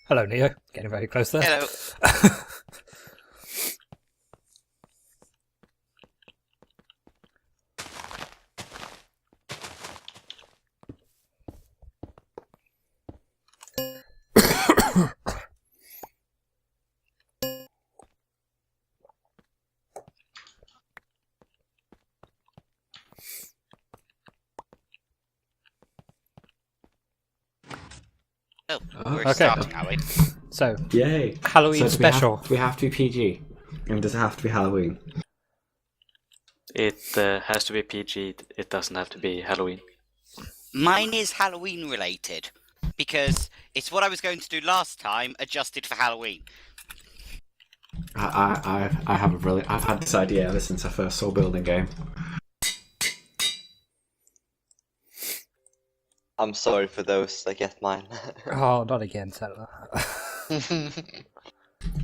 Hello, Neo. Getting very close there. Hello. Oh, we're Okay. starting, are we? So, Yay! Halloween So special. Do we have to be PG? And does it have to be Halloween? It has to be PG. It doesn't have to be Halloween. Mine is Halloween related because it's what I was going to do last time, adjusted for Halloween. I have a brilliant. I've had this idea ever since I first saw Building Game. I'm sorry for those that get mine. Oh, not again, Settler.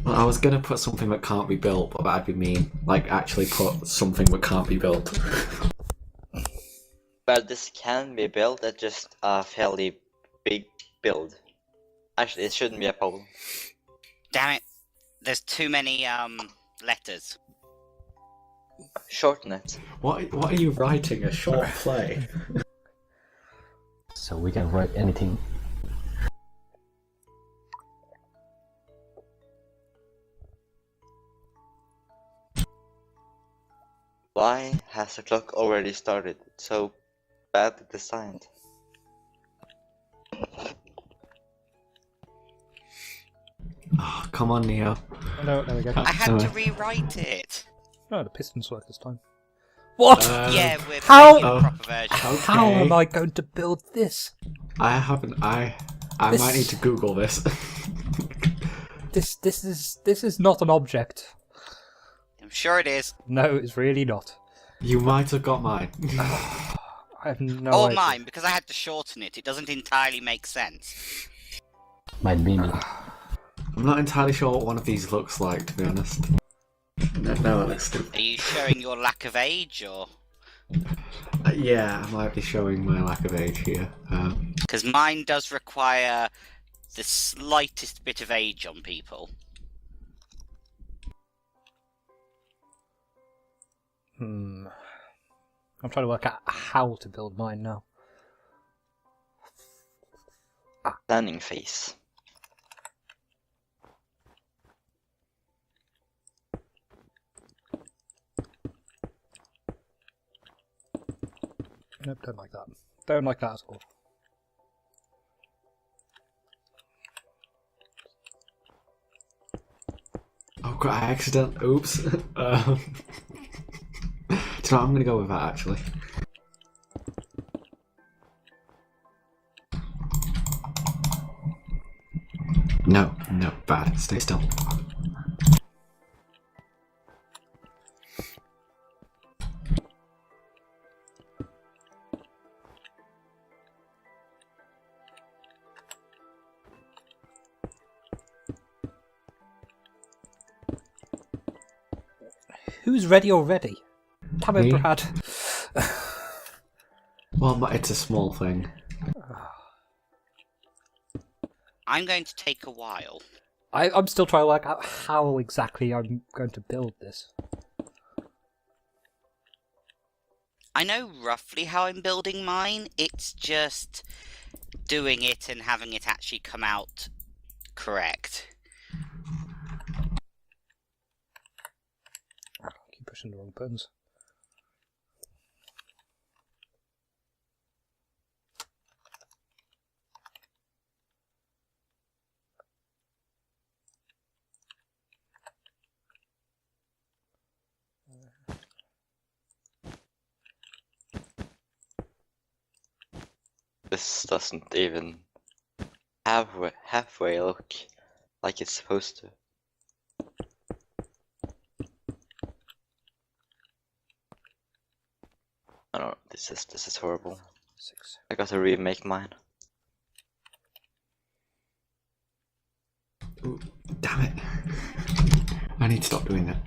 Well, I was gonna put something that can't be built, but that'd be mean. Like, actually put something that can't be built. Well, this can be built at just a fairly big build. Actually, it shouldn't be a problem. Damn it! There's too many letters. Shorten it. What are you writing? A short play? So we can write anything. Why has the clock already started? It's so badly designed. Oh, come on, Neo. Oh, no, there we go. I had to rewrite it. Oh, the pistons work this time. What? Yeah, we're How- making a proper version. How am I going to build this? I haven't. I This- might need to Google this. This is not an object. I'm sure it is. No, it's really not. You might have got mine. I have no Or idea. mine, because I had to shorten it. It doesn't entirely make sense. Might be me. I'm not entirely sure what one of these looks like, to be honest. No, it looks stupid. Are you showing your lack of age, or...? Yeah, I might be showing my lack of age here. Because mine does require the slightest bit of age on people. I'm trying to work out how to build mine now. Planning phase. Nope, don't like that. Don't like that at all. Oh crap, I accidentally... Oops. Do you know what, I'm gonna go with that, actually. No, bad. Stay still. Who's ready already? Damn it, Me? Brad. Well, it's a small thing. I'm going to take a while. I'm still trying to work out how exactly I'm going to build this. I know roughly how I'm building mine, it's just doing it and having it actually come out correct. Keep pushing the wrong buttons. This doesn't even halfway look like it's supposed to. I don't know, this is horrible. 6. I gotta remake mine. Ooh, damn it. I need to stop doing that.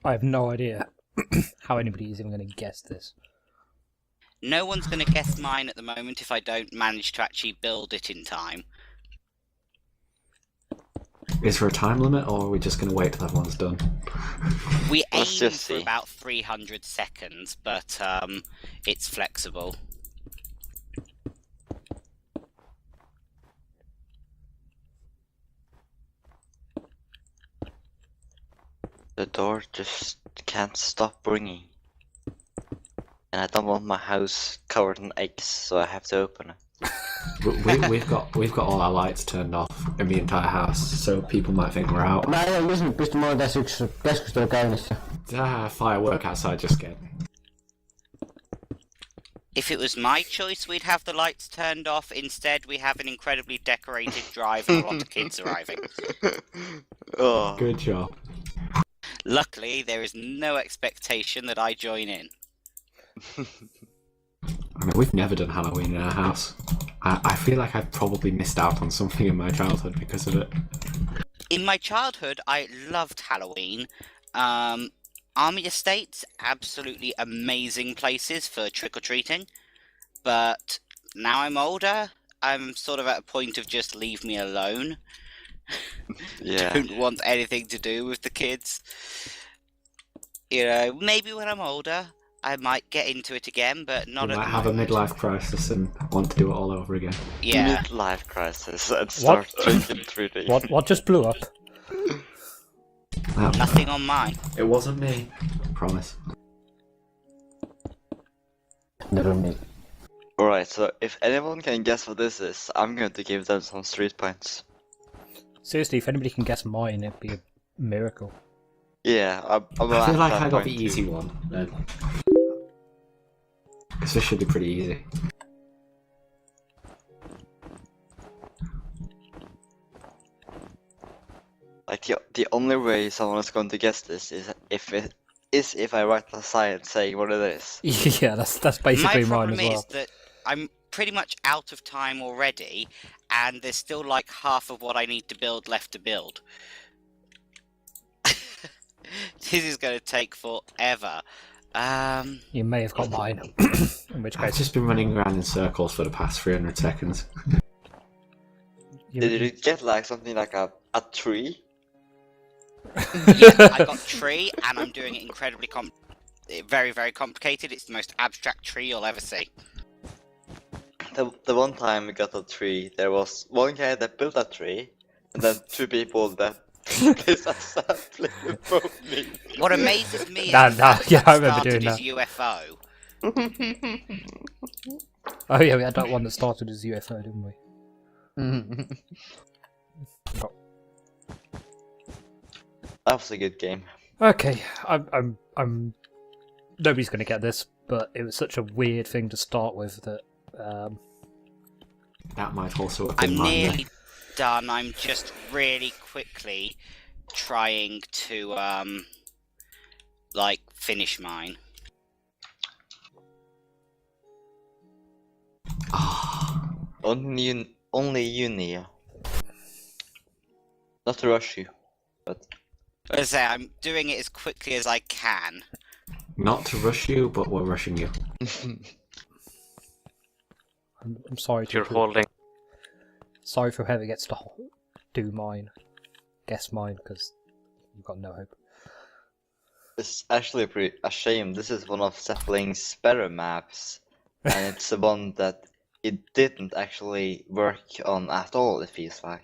I have no idea how anybody is even going to guess this. No one's going to guess mine at the moment if I don't manage to actually build it in time. Is there a time limit, or are we just going to wait till everyone's done? We aim Let's just for see. about 300 seconds, but it's flexible. The door just can't stop ringing. And I don't want my house covered in eggs, so I have to open it. We've got all our lights turned off in the entire house, so people might think we're out. Mä en lyssyn pysty mulla tässä yksi keskustelu käynnissä. Firework outside just scared me. If it was my choice, we'd have the lights turned off. Instead, we have an incredibly decorated drive and a lot of kids arriving. Oh. Good job. Luckily, there is no expectation that I join in. I mean, we've never done Halloween in our house. I feel like I've probably missed out on something in my childhood because of it. In my childhood, I loved Halloween. Army Estates, absolutely amazing places for trick-or-treating. But now I'm older, I'm sort of at a point of just leave me alone. Yeah. Don't want anything to do with the kids. You know, maybe when I'm older, I might get into it again, but not You at might the have a moment. midlife crisis and want to do it all over again. Yeah. Midlife crisis and start drinking 3D. What just blew up? Nothing on mine. It wasn't me. Promise. Never me. Alright, so if anyone can guess what this is, I'm going to give them some street points. Seriously, if anybody can guess mine, it'd be a miracle. Yeah, I'm I feel like at that I got the point easy too. one. Because this should be pretty easy. Like the only way someone is going to guess this is if I write a sign saying what it is. Yeah, that's My basically mine problem as well. is that I'm pretty much out of time already, and there's still like half of what I need to build left to build. This is going to take forever. You may have got mine. In which I've case, just been running around in circles for the past 300 seconds. Did you get like something like a tree? Yeah, I got tree, and I'm doing it incredibly very, very complicated. It's the most abstract tree you'll ever see. The one time we got a tree, there was one guy that built a tree, and then two people that disassembly both me. What amazes me is Nah, the nah, fact yeah, that I remember started doing as UFO. oh yeah, we had that one that started as UFO, didn't we? That was a good game. Okay, I'm. Nobody's going to get this, but it was such a weird thing to start with that. That might also have been I'm mine. nearly done. I'm just really quickly trying to like finish mine. Only you, Nia. Not to rush you, but As I say, I'm doing it as quickly as I can. Not to rush you, but we're rushing you. I'm sorry to. You're holding. Sorry for whoever gets to do mine, guess mine, because you've got no hope. it's actually a shame. This is one of SethBlings' better maps, and it's the one that it didn't actually work on at all. It feels like.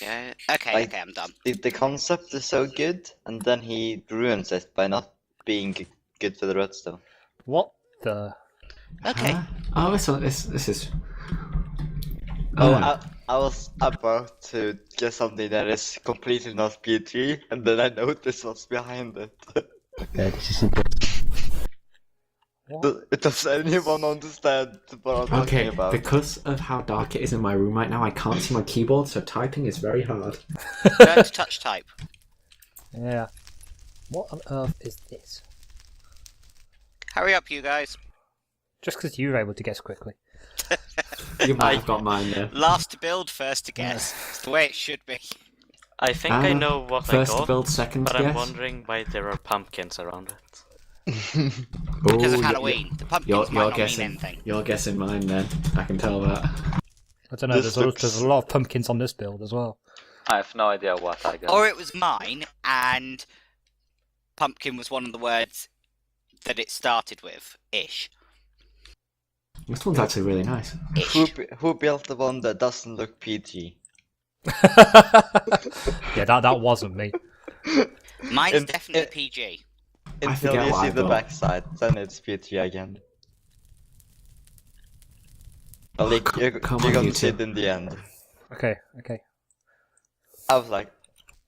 Yeah. Okay. Like- Okay. I'm done. The concept is so good, and then he ruins it by not being good for the redstone. What the? Okay. Huh? Oh, this is. Oh, Ah. I was about to get something that is completely not PG, and then I noticed what's behind it. Yeah, this is interesting. What? Does anyone understand what I'm talking Okay, about? because of how dark it is in my room right now, I can't see my keyboard, so typing is very hard. Don't touch type. Yeah. What on earth is this? Hurry up, you guys. Just because you were able to guess quickly. You might have got mine there. Last to build, first to guess. It's the way it should be. I think I know what I First got, build, second but guess. I'm wondering why there are pumpkins around it. Because of Ooh, Halloween. The pumpkins You're might not mean guessing. anything. You're guessing mine then. I can tell that. I don't know, This there's a lot of pumpkins on this build as well. I have no idea what I got. Or it was mine, and pumpkin was one of the words that it started with. Ish. This one's actually really nice. Who built the one that doesn't look PG? Yeah, that wasn't me. Mine's In- definitely in- PG. Until forget you what see I the got. backside, then it's PG again. Well, you're come gonna on, you see two. it in the end. Okay. I was like,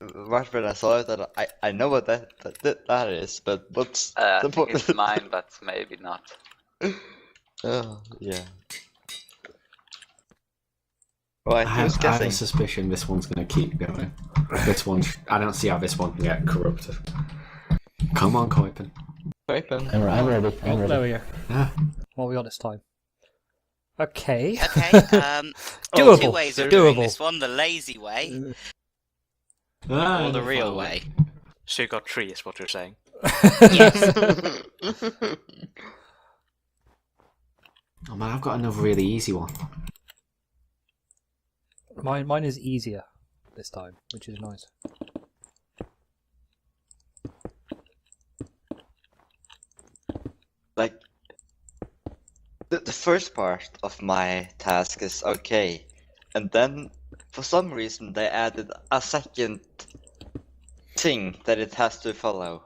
right when I saw it, that I know what that is, but what's I the think point? it's mine, but maybe not. Oh, yeah. Right, I who's have a guessing? suspicion this one's going to keep going. This one, I don't see how this one can get corrupted. Come on, Koipen. Creeping. I'm ready. I'm Oh, there ready. we go. Yeah. What we got this time? Okay. Okay, Doable, two ways of doing doable. this one. The lazy way, Ah, or the far real away. way. So you got 3 is what you're saying. Yes. Oh man, I've got another really easy one. Mine is easier this time, which is nice. Like, the first part of my task is okay, and then for some reason they added a second thing that it has to follow.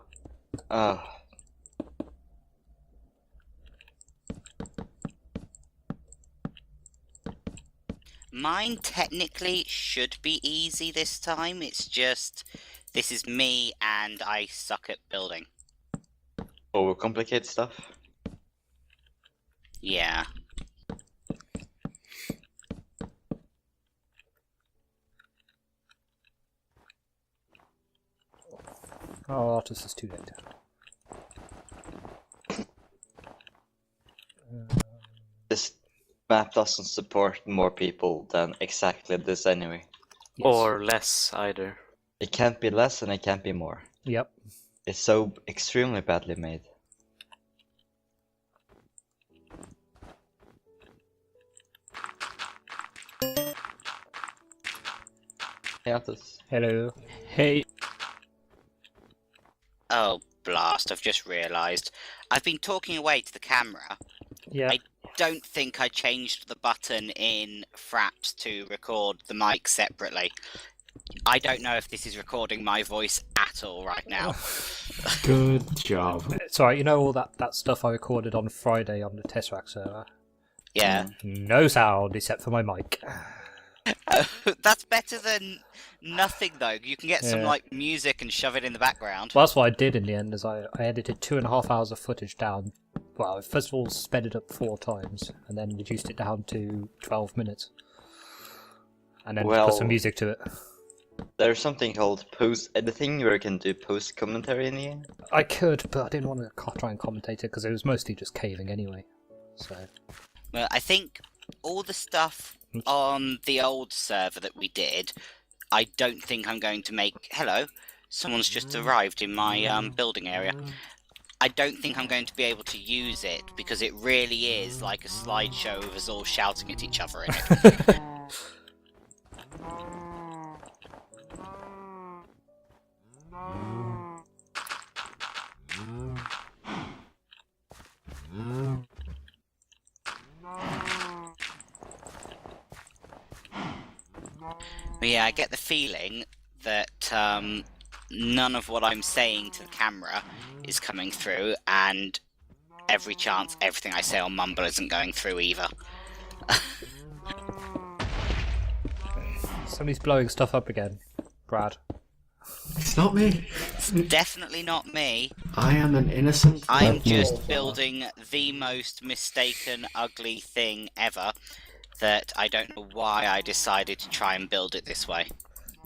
Mine technically should be easy this time. It's just this is me, and I suck at building. Overcomplicate stuff. Yeah. Oh, this is too late. This map doesn't support more people than exactly this anyway. Yes. Or less, either. It can't be less and it can't be more. Yep. It's so extremely badly made. Yeah, this. Hello. Hey. Oh, blast, I've just realised. I've been talking away to the camera. Yeah. Don't think I changed the button in Fraps to record the mic separately. I don't know if this is recording my voice at all right now. Good job. It's alright, you know all that stuff I recorded on Friday on the Tesseract server? Yeah. No sound except for my mic. That's better than nothing, though. You can get some Yeah. like music and shove it in the background. Well, that's what I did in the end, is I edited 2.5 hours of footage down. Well, I first of all sped it up 4 times, and then reduced it down to 12 minutes. And then Well- put some music to it. There's something called post-editing where you can do post-commentary in here. I could, but I didn't want to try and commentate it, because it was mostly just caving anyway. So, Well, I think all the stuff on the old server that we did, I don't think I'm going to make... Hello, someone's just arrived in my building area. I don't think I'm going to be able to use it, because it really is like a slideshow of us all shouting at each other in it. But yeah, I get the feeling that none of what I'm saying to the camera is coming through, and every chance everything I say on Mumble isn't going through either. somebody's blowing stuff up again. Brad. It's not me. Definitely not me. I am an innocent. I'm Not me. just building the most mistaken, ugly thing ever that I don't know why I decided to try and build it this way.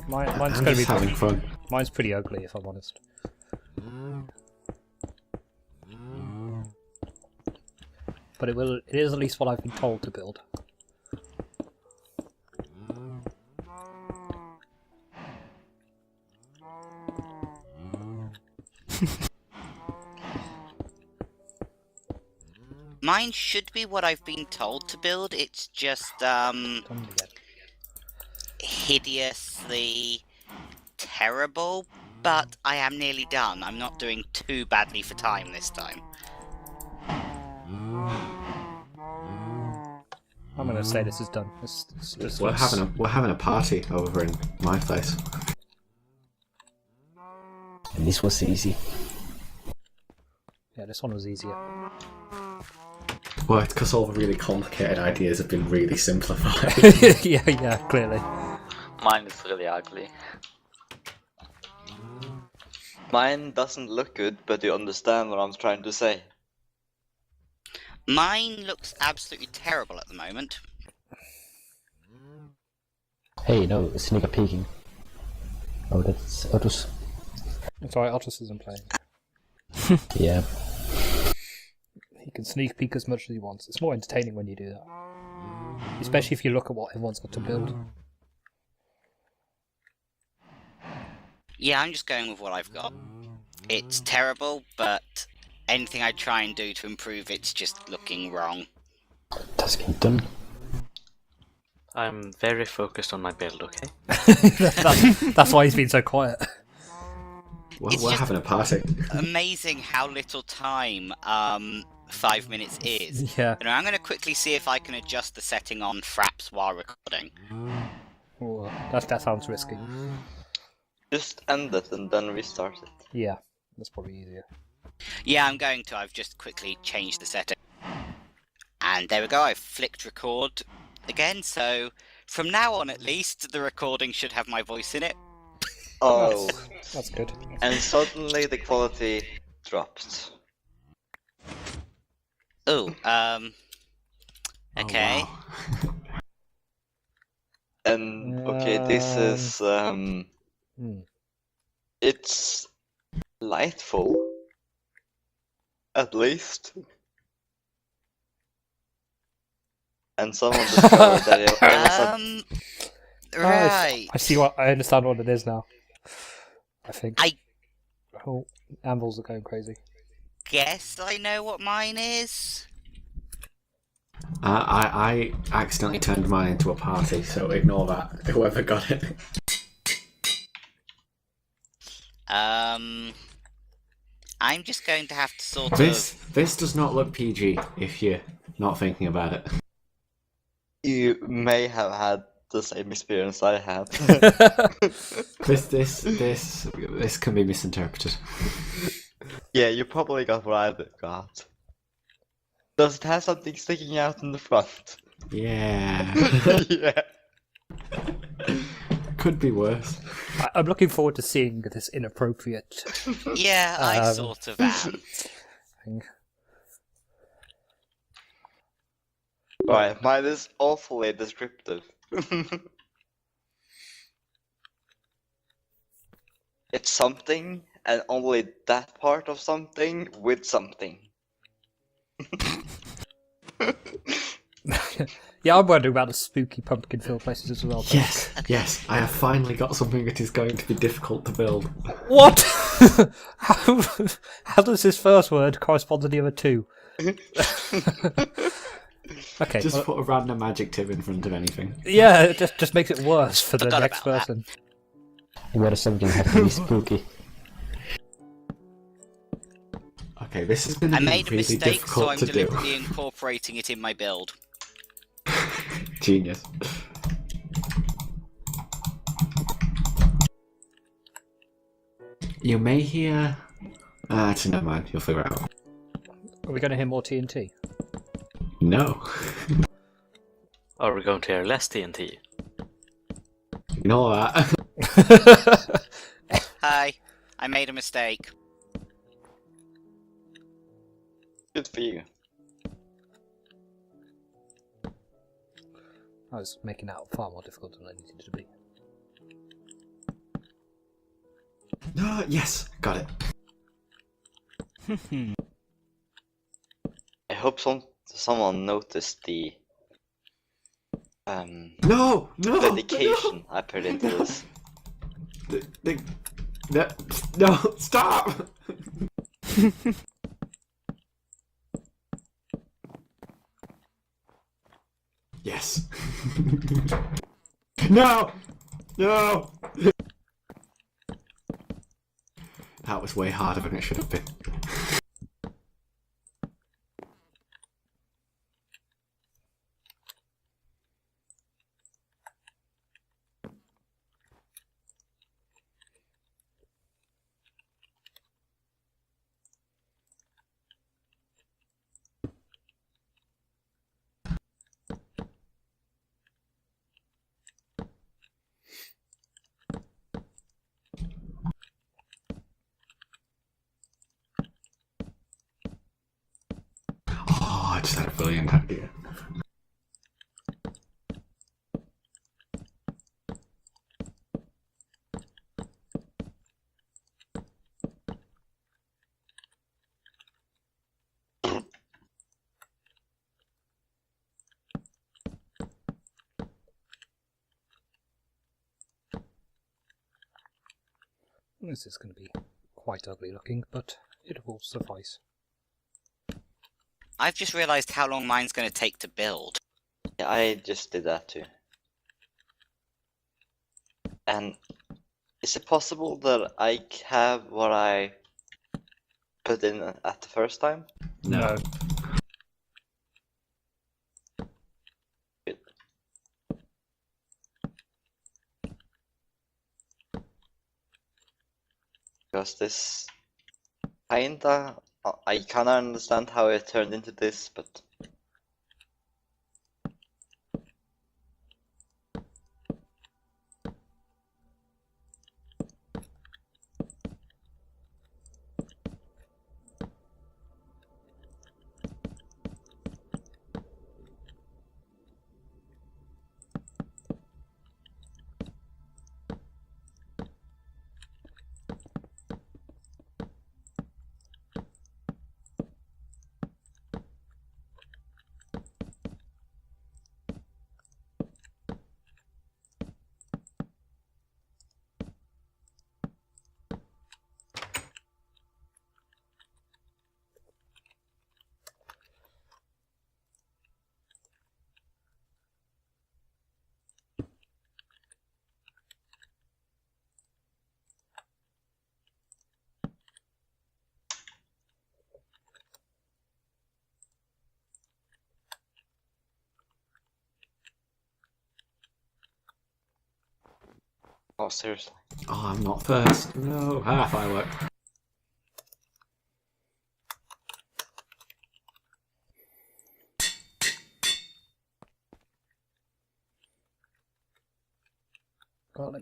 Mine's I'm gonna be just having fun. mine's pretty ugly, if I'm honest. But it is at least what I've been told to build. Mine should be what I've been told to build. It's just hideously terrible, but I am nearly done. I'm not doing too badly for time this time. I'm gonna say this is done. We're having a party over in my place. And this was easy. Yeah, this one was easier. Well, it's because all the really complicated ideas have been really simplified. yeah, clearly. Mine is really ugly. Mine doesn't look good, but you understand what I'm trying to say. Mine looks absolutely terrible at the moment. Hey, no, sneaker peeking. Oh, that's Otus. It's alright, Otis isn't playing. Yeah. He can sneak peek as much as he wants. It's more entertaining when you do that. Especially if you look at what everyone's got to build. Yeah, I'm just going with what I've got. It's terrible, but anything I try and do to improve it's just looking wrong. Taskington. I'm very focused on my build, okay? That's why he's been so quiet. Well, It's we're just- having a party. Amazing how little time 5 minutes is. Yeah. You know, I'm going to quickly see if I can adjust the setting on fraps while recording. Oh, that sounds risky. Just end it and then restart it. Yeah, that's probably easier. Yeah, I'm going to. I've just quickly changed the setting. And there we go, I've flicked record again, so from now on at least, the recording should have my voice in it. Oh, That's good. and suddenly the quality dropped. Ooh, okay. Oh, wow. And okay, this is it's lightful, at least. And someone discovered that it was Right. I understand what it is now. I think. I- Oh, anvils are going crazy. Guess I know what mine is. I accidentally turned mine into a party, so ignore that. Whoever got it. I'm just going to have to sort This does not look PG if you're not thinking about it. You may have had the same experience I had. This can be misinterpreted. Yeah, you probably got what I got. Does it have something sticking out in the front? Yeah. Yeah. Could be worse. I'm looking forward to seeing this inappropriate of... Yeah, I sort of am. thing. Right, mine is awfully descriptive. It's something, and only that part of something with something. Yeah, I'm wondering about the spooky pumpkin-filled places as well. Yes, I have finally got something that is going to be difficult to build. What? How does this first word correspond to the other two? Okay. Just well, put a random adjective in front of anything. yeah, it just makes it worse for the Forgot next about that. person. Where something has to be spooky. Okay, this is going I to be made a really mistake, so difficult I'm to do. deliberately incorporating it in my build. Genius. You may hear... actually, never mind. You'll figure it out. Are we going to hear more TNT? No. Are we going to hear less TNT? Ignore that. Hi, I made a mistake. Good for you. I was making that far more difficult than I needed to be. No, yes, got it. I hope someone noticed the No! dedication I put into this. No, stop! Yes. No! No! That was way harder than it should have been. Oh, I just had a brilliant idea. This is going to be quite ugly looking, but it will suffice. I've just realised how long mine's going to take to build. Yeah, I just did that too. And is it possible that I have what I put in at the first time? No. Because this kinda, I kinda understand how it turned into this, but oh seriously. Oh, I'm not first. No. Ah, firework. Well,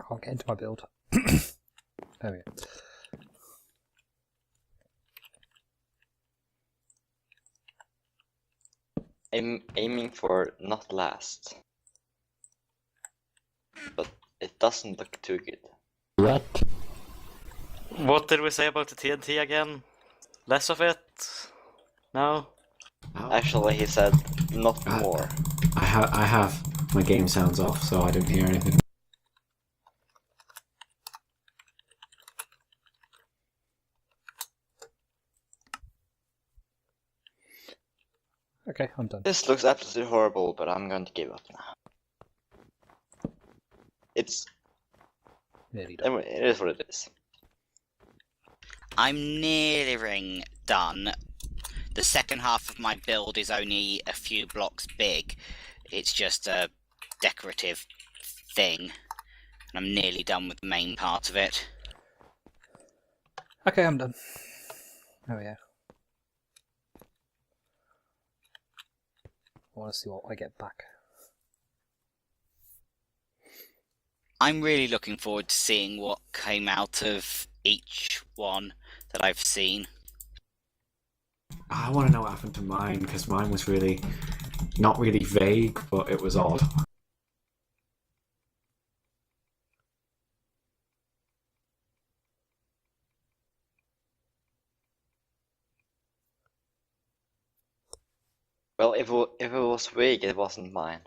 I'll get into my build. There we go. I'm aiming for not last. But it doesn't look too good. What? What did we say about the TNT again? Less of it? No? Oh, Actually, he said not Ah. more. I have my game sounds off, so I don't hear anything. Okay, I'm done. This looks absolutely horrible, but I'm going to give up now. It's Nearly done. it is what it is. I'm nearing done. The second half of my build is only a few blocks big. It's just a decorative thing. And I'm nearly done with the main part of it. Okay, I'm done. Oh yeah. I want to see what I get back. I'm really looking forward to seeing what came out of each one that I've seen. I want to know what happened to mine, because mine was really, not really vague, but it was odd. Well, if it was vague, it wasn't mine.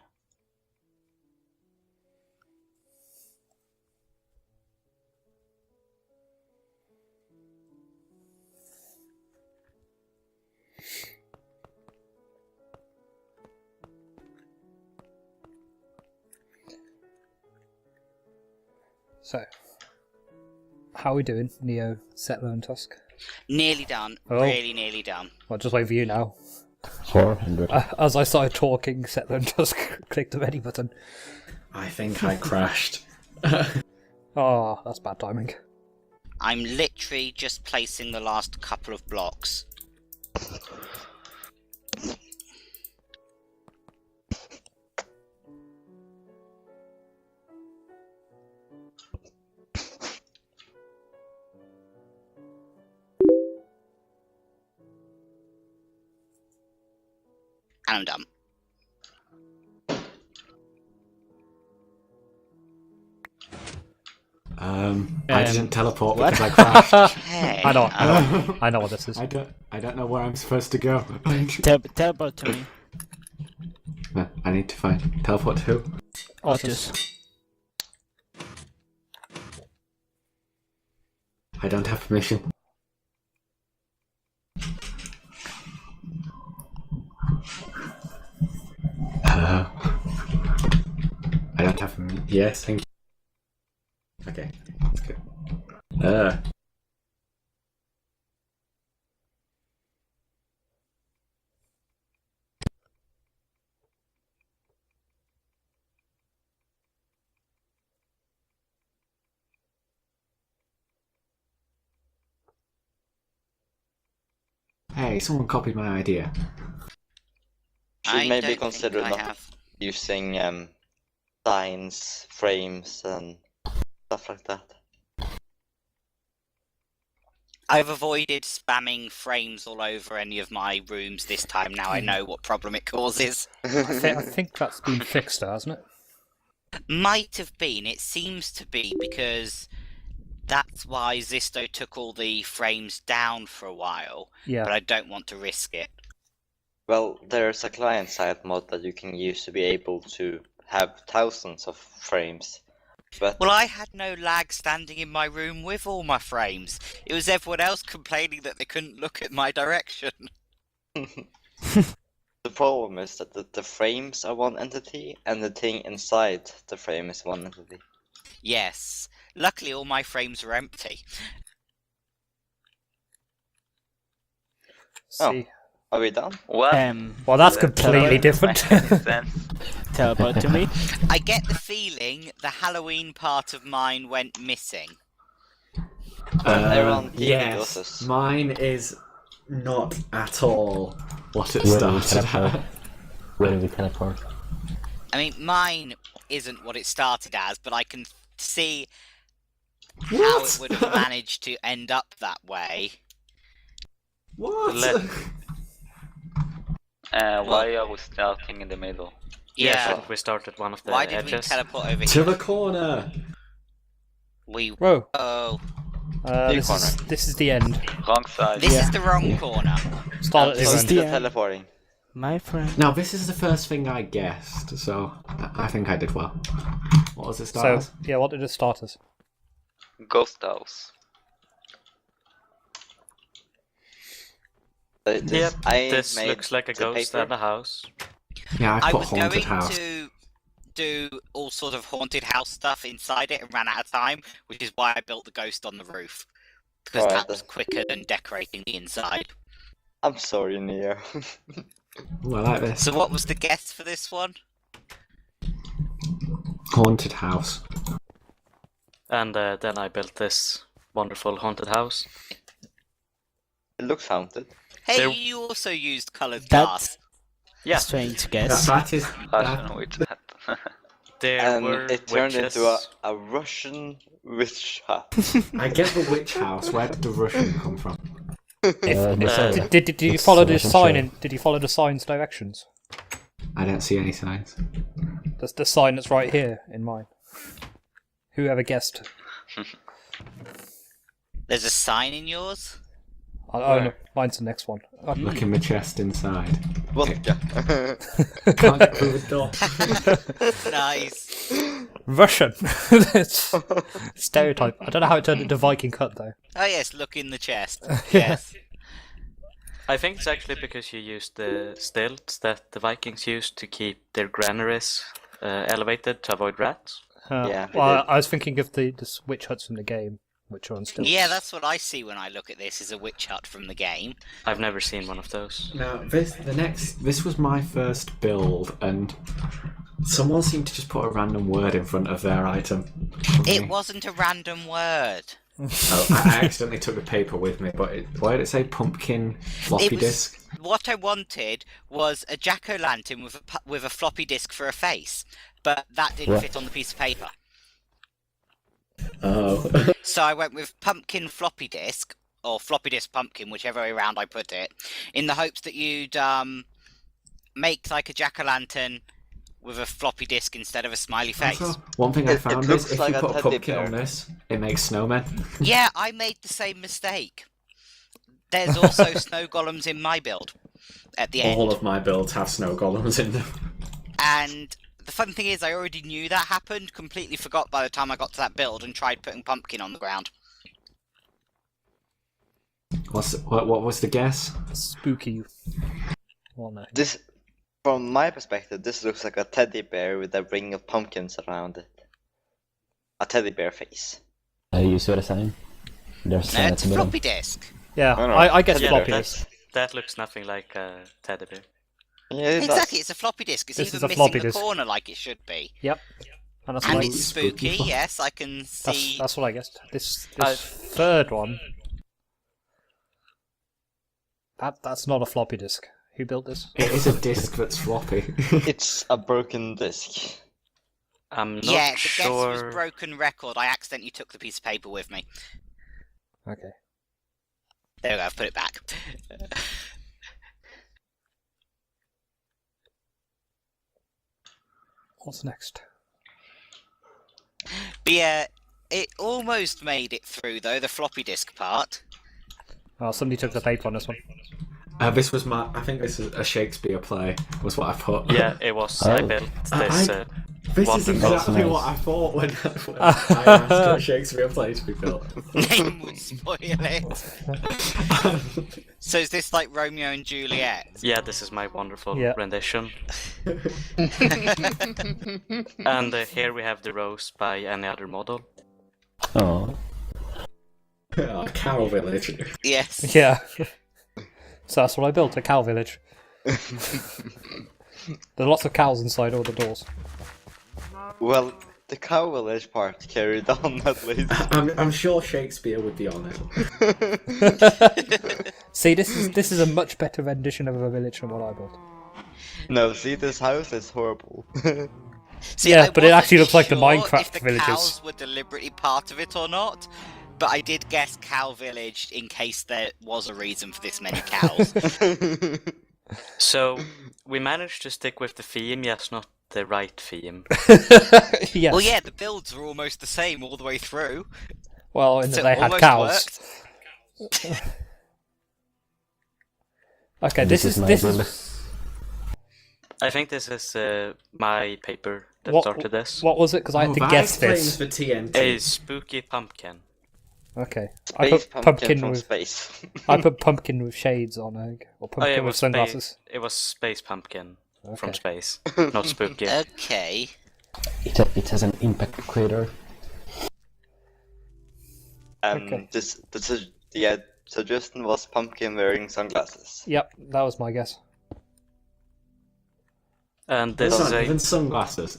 So, how are we doing, Neo, Settler, and Tusk? Nearly done. Oh. Really nearly done. Well, just wait for you now. 400. As I started talking, Settler and Tusk clicked the ready button. I think I crashed. Oh, that's bad timing. I'm literally just placing the last couple of blocks. And I'm done. I didn't teleport because I crashed. Hey. I know what this is. I don't know where I'm supposed to go. Teleport to me. I need to find teleport to who? Otis. I don't have permission. I don't have permission. Yes, thank you. Okay, let's go. Hey, someone copied my idea. Should maybe don't consider think I not have. using signs, frames, and stuff like that. I've avoided spamming frames all over any of my rooms this time. Now I know what problem it causes. I think that's been fixed, hasn't it? Might have been. It seems to be because that's why Zisto took all the frames down for a while. Yeah. But I don't want to risk it. Well, there's a client-side mod that you can use to be able to have thousands of frames. But Well, I had no lag standing in my room with all my frames. It was everyone else complaining that they couldn't look at my direction. the problem is that the frames are one entity, and the thing inside the frame is one entity. Yes. Luckily, all my frames are empty. Oh. See. Are we done? Well, that's completely different. Teleport to me. I get the feeling the Halloween part of mine went missing. Everyone Yes, does. mine is not at all what it Where do we started teleport? at. Where do we teleport? I mean, mine isn't what it started as, but I can see how What? it would have managed to end up that way. What? Why are we starting in the middle? Yeah, Yeah. I think we started one of the Why did we edges. teleport over To here? the corner. We. Whoa. Oh, This is the end. Wrong side. this Yeah. is the wrong corner. Start at This the is end. the Still end. teleporting. My friend. Now, this is the first thing I guessed, so I think I did well. What was it start So, as? yeah, what did it start as? Ghost house. Yep, I this made looks like a the ghost paper. and a house. Yeah, I I put was haunted going house. to do all sort of haunted house stuff inside it and ran out of time, which is why I built the ghost on the roof. Because Alright that was quicker than decorating the inside. I'm sorry, Neo. Ooh, I like this. So what was the guess for this one? Haunted house. And then I built this wonderful haunted house. It looks haunted. Hey, There- you also used coloured That's glass. Yeah, strange guess. That is. Russian witch hat. there And were it turned witches. into a Russian witch hat. I get the witch house. Where did the Russian come from? Did you It's follow the Russian sign? show. Did you follow the sign's directions? I don't see any signs. That's the sign that's right here in mine. Whoever guessed. There's a sign in yours? Oh no, mine's the next one. Look in the chest inside. Vodka. Can't get through the door. Nice. Russian. It's stereotype. I don't know how it turned into Viking cut though. Oh yes, look in the chest. Yes. I think it's actually because you used the stilts that the Vikings used to keep their granaries elevated to avoid rats. Yeah, we Well, did. I was thinking of the witch huts from the game, which are on stilts. Yeah, that's what I see when I look at this, is a witch hut from the game. I've never seen one of those. Now, this was my first build, and someone seemed to just put a random word in front of their item. It wasn't a random word. Oh, I accidentally took the paper with me, but why did it say pumpkin floppy disk? What I wanted was a jack-o'-lantern with a floppy disk for a face, but that didn't What? fit on the piece of paper. Oh. So I went with pumpkin floppy disk, or floppy disk pumpkin, whichever way around I put it, in the hopes that you'd make like a jack-o'-lantern with a floppy disk instead of a smiley face. Also, one thing I It found looks is if like you a put a teddy pumpkin bear. on this, it makes snowmen. Yeah, I made the same mistake. There's also snow golems in my build at the end. All of my builds have snow golems in them. And the fun thing is, I already knew that happened, completely forgot by the time I got to that build and tried putting pumpkin on the ground. What was the guess? Spooky. Well, no. This, from my perspective, this looks like a teddy bear with a ring of pumpkins around it. A teddy bear face. You saw the sign? There's No, at it's the a bottom. floppy disk. Yeah, I know. I guess Teddy floppy bear. disk. That looks nothing like a teddy bear. Yeah, it Exactly, does. it's a floppy disk. It's This is even a missing floppy a disk. corner like it should be. Yep. And that's And what I, it's Spooky spooky, flop. yes, I can see. that's what I guessed. This I- third one. That's not a floppy disk. Who built this? It is a disc that's floppy. It's a broken disc. I'm not Yeah, the guess sure. was broken record. I accidentally took the piece of paper with me. Okay. There we go, I've put it back. What's next? But yeah, it almost made it through though, the floppy disk part. Oh, somebody took the paper on this one. This was I think this is a Shakespeare play, was what I put. Yeah, it was. Oh. I built this. This One is thing. exactly That's nice. what I thought when I asked for a Shakespeare play to be built. Name would spoil it. So is this like Romeo and Juliet? Yeah, this is my wonderful Yeah. rendition. And here we have the rose by any other model. Oh. Cow village. Yes. Yeah. So that's what I built, a cow village. There's lots of cows inside all the doors. Well, the cow village part carried on at least. I'm sure Shakespeare would be on it. See, this is a much better rendition of a village than what I built. No, see, this house is horrible. See, Yeah, I but it wasn't actually looks like the sure Minecraft if the villages. cows were deliberately part of it or not, but I did guess cow village in case there was a reason for this many cows. So we managed to stick with the theme, yes, not the right theme. Yes. Well, yeah, the builds are almost the same all the way through. Well, and So they it had almost cows. worked. Okay, this is my this build. is I think this is my paper that what, started this. what was it? Because I had to that guess explains this. the TNT. A spooky pumpkin. Okay, I Space put pumpkin pumpkin from with space. I put pumpkin with shades on, I think, or Oh, yeah, pumpkin with sunglasses. it was space pumpkin from Okay. space, not spooky. Okay. It has an impact crater. And Okay. the suggestion was pumpkin wearing sunglasses. Yep, that was my guess. And There's this is not even a sunglasses.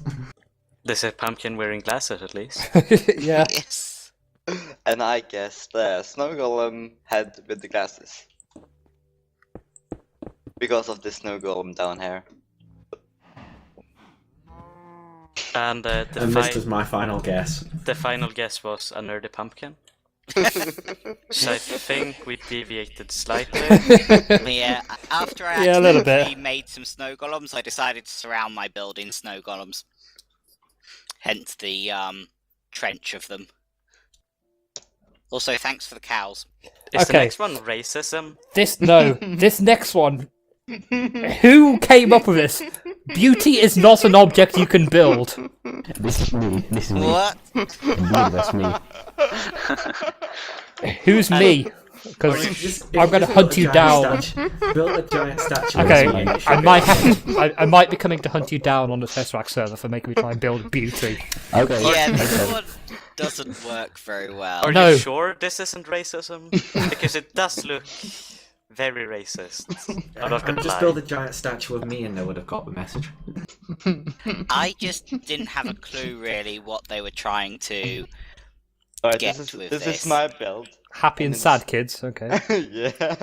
pumpkin wearing glasses at least. Yeah. Yes. And I guessed the snow golem head with the glasses. Because of the snow golem down here. And And this was my final guess. the final guess was a nerdy pumpkin. So I think we deviated slightly. But yeah, after I Yeah, a little accidentally bit. made some snow golems, I decided to surround my build in snow golems. Hence the trench of them. Also, thanks for the cows. Is the Okay. next one racism? This next one. Who came up with this? Beauty is not an object you can build. This is me. What? I believe that's me. Who's me? Because Just- I'm if going to you hunt built a you giant down. Build a giant statue. of Okay, someone, it should I be might okay. I might be coming to hunt you down on the Tesseract server for making me try and build beauty. Okay. Yeah, this okay. one doesn't work very well. Are No. you sure this isn't racism? Because it does look very racist. I'm not gonna Just lie. build a giant statue of me and they would have got the message. I just didn't have a clue really what they were trying to Alright, get this with is this. my build. Happy and sad kids, okay. Yeah.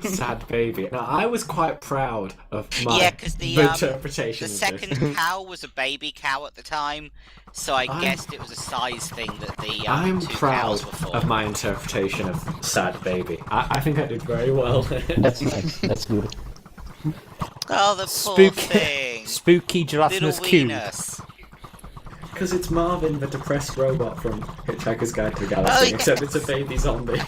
Sad baby. Now, I was quite proud of my Yeah, because the interpretation the of second this. cow was a baby cow at the time, so I guessed it was a size thing that the I'm two proud cows were for. of my interpretation of sad baby. I think I did very well. That's nice. That's good. Oh, the poor Spooky, thing! spooky Little gelatinous cube. weenus. Because it's Marvin, the depressed robot from Hitchhiker's Guide to the Galaxy, yeah. except it's a baby zombie.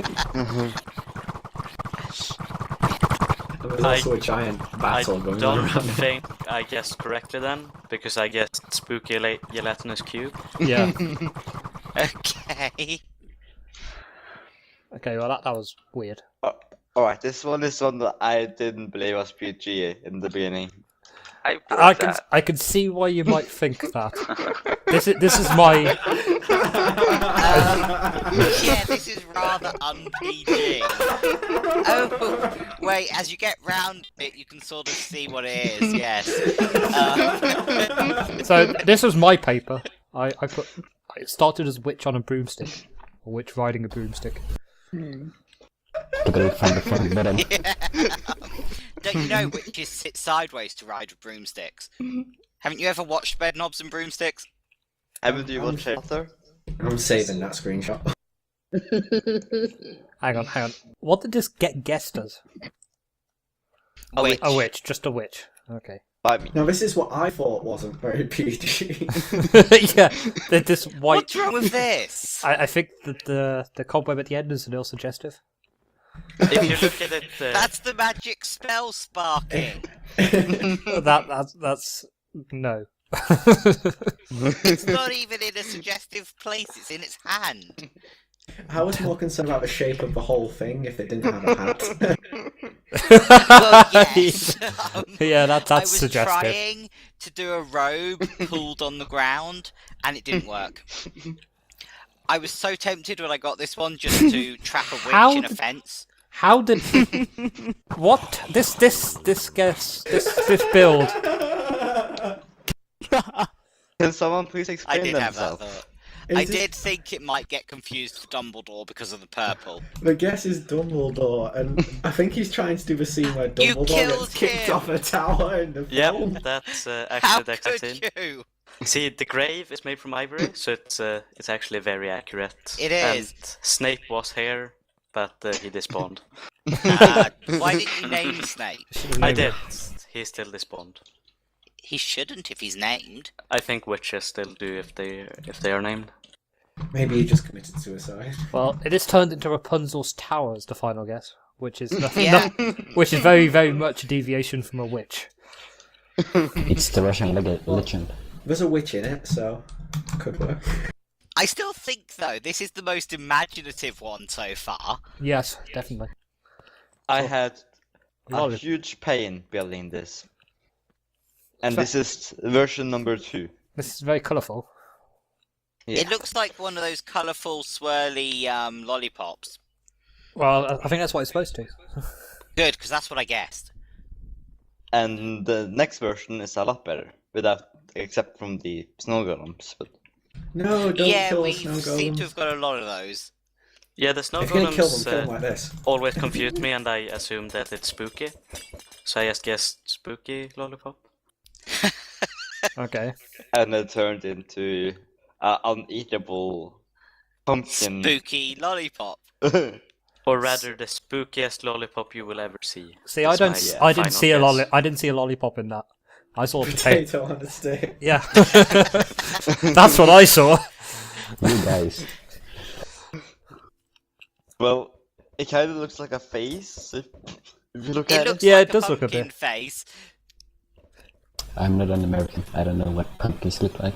And there's also a giant I battle going on don't around. think I guessed correctly then, because I guessed spooky gelatinous cube. Yeah. Okay. Okay, well that was weird. Alright, this one is one that I didn't believe was PG in the beginning. I built that. I can see why you might think that. This is my Yeah, this is rather un-PG. Oh, wait, as you get round it, you can sort of see what it is, yes. so this was my paper. I it started as witch on a broomstick, or witch riding a broomstick. I gotta find the fun button. Don't you know witches sit sideways to ride with broomsticks? Haven't you ever watched Bed Knobs and Broomsticks? Haven't you watched Arthur? I'm saving that screenshot. Hang on. What did this get guessed as? A witch. A witch, just a witch. Okay. By me. Now, this is what I thought wasn't very PG. Yeah, this white. What's wrong with this? I think that the cobweb at the end is a little suggestive. If you look at it, That's the magic spell sparking. That's no. It's not even in a suggestive place, it's in its hand. I was more concerned about the shape of the whole thing if it didn't have a hat. Well, yes. Yeah, that's I was suggestive. trying to do a robe pulled on the ground, and it didn't work. I was so tempted when I got this one just to trap a witch in a fence. How did what this build? Can someone please I explain did have that themselves? thought. I did think it might get confused for Dumbledore because of the purple. The guess is Dumbledore, and I think he's trying to do the scene where You Dumbledore killed gets kicked him! off a tower in the yeah, film. that's How actually the exact scene. could you? See, the grave is made from ivory, so it's actually very accurate. It is. And Snape was here, but he despawned. Why didn't you name Snape? I did. He still despawned. He shouldn't if he's named. I think witches still do if they are named. Maybe he just committed suicide. Well, it is turned into Rapunzel's tower as the final guess, which is Yeah. which is very very much a deviation from a witch. It's the Russian legend. There's a witch in it, so could work. I still think, though, this is the most imaginative one so far. Yes, definitely. I had a Lolly. huge pain building this. And this is version number 2. This is very colourful. Yeah. It looks like one of those colourful, swirly lollipops. Well, I think that's what it's supposed to. Good, because that's what I guessed. And the next version is a lot better, except from the snow golems. But No, don't Yeah, kill we the snow seem golems. to have got a lot of those. Yeah, the snow If you're gonna kill them, golems kill them like this. always confused me, and I assumed that it's spooky. So I just guessed spooky lollipop. Okay. and it turned into an uneatable pumpkin. Spooky lollipop. Or rather, the spookiest lollipop you will ever see. See, I That's don't. my, I didn't final see a guess. I didn't see a lollipop in that. I saw a potato. Potato on a stick. Yeah. That's what I saw. You guys. Well, it kind of looks like a face if you look It at looks it. Yeah, like it does a look a pumpkin bit. face. I'm not an American. I don't know what pumpkins look like.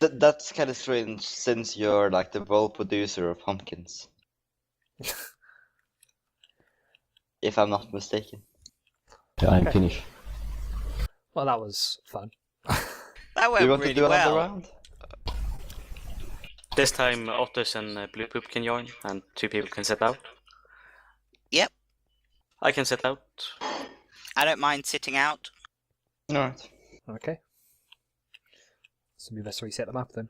That's kind of strange since you're like the world producer of pumpkins. If I'm not mistaken. I'm Okay. finished. Well, that was fun. That Do went you want really to do another well. round? This time Otters and Blue Poop can join, and 2 people can set out. Yep. I can set out. I don't mind sitting out. Alright. Okay. So we best reset the map then.